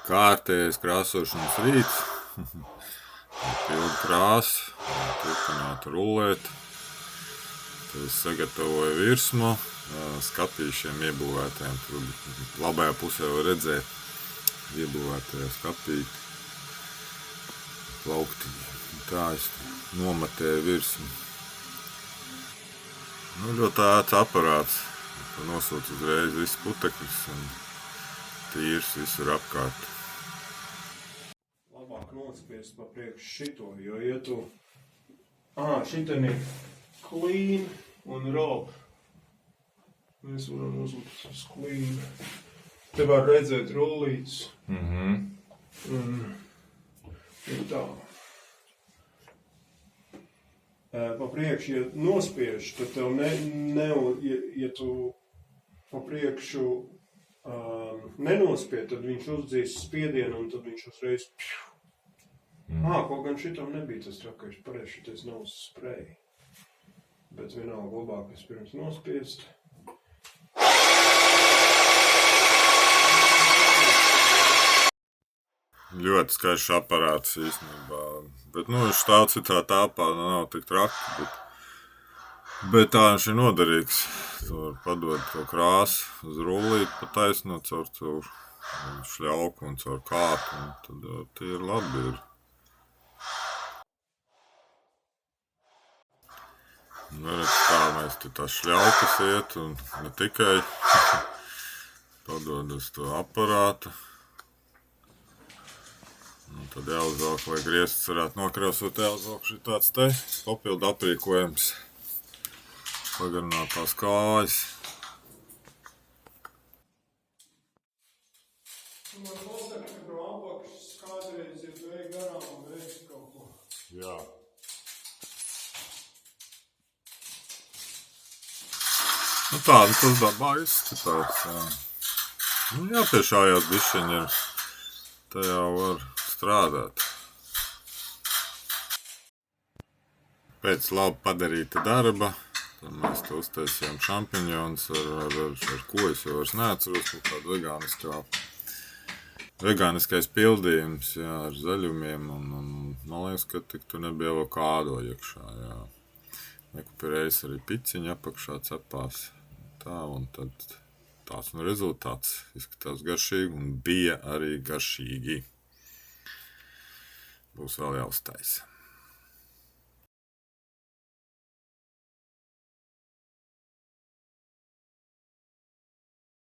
kārtējais krāsošanas rīts. Pildu krāsu, turpināt rullēt. Tad es sagatavoju virsmu, skapīšiem iebūvētiem. Tur labajā pusē var redzēt iebūvētajā skapīt plauktiņiem. Tā es nomatēju virsmu. Ļoti ērts aparāts. Nosūc uzreiz viss putekļus un tīrs visur apkārt. Labāk nospiest pa priekš šito, jo ja tu... Šiten ir clean un raw. Mēs varam uzlikt uz clean. Te var redzēt rullītes. Ir tā. Pa priekšu, ja nospiež, tad tev ja tu pa priekšu nenospied, tad viņš uzdzīs spiedienu un tad viņš uzreiz kaut gan šitam nebija tas trakais, pareizi šitais nav uz spreja. Bet vienalga labāk vispirms nospiest. Ļoti skaišs aparāts īstenībā, bet viņš stāv citā tāpā, nav tik traki, bet tā viņš ir noderīgs. Tu var padot to krāsu uz rullīti pa taisno caur šļauku un caur kāpu, un tad tie ir labi. Redz, kā mēs te tās šļaukas iet, un ne tikai padod uz to aparātu. Un tad jāuzvelk, lai griestas varētu nokrāsot, jāuzvelk šitāds te papildu aprīkojums. Pagarināt tās kājas. Man pasaka, ka no apakšas kādreiz ir vajag garām un reiz kaut ko. Jā. Tāda tas dabā izskatās, jā. Jāpiešājās bišķiņi ir, tajā var strādāt. Pēc labi padarīta darba, tad mēs te uztaisījām šampiņonus ar ko es jau vairs neatceros, kaut kādu vegāniskais pildījums, jā, ar zaļumiem, un man liekas, ka tik tur nebija avokādo iekšā, jā. Nekupirējis arī piciņu apakšā cepās, tā, un tad tāds rezultāts izskatās garšīgi un bija arī garšīgi. Būs vēl jāuztaisa.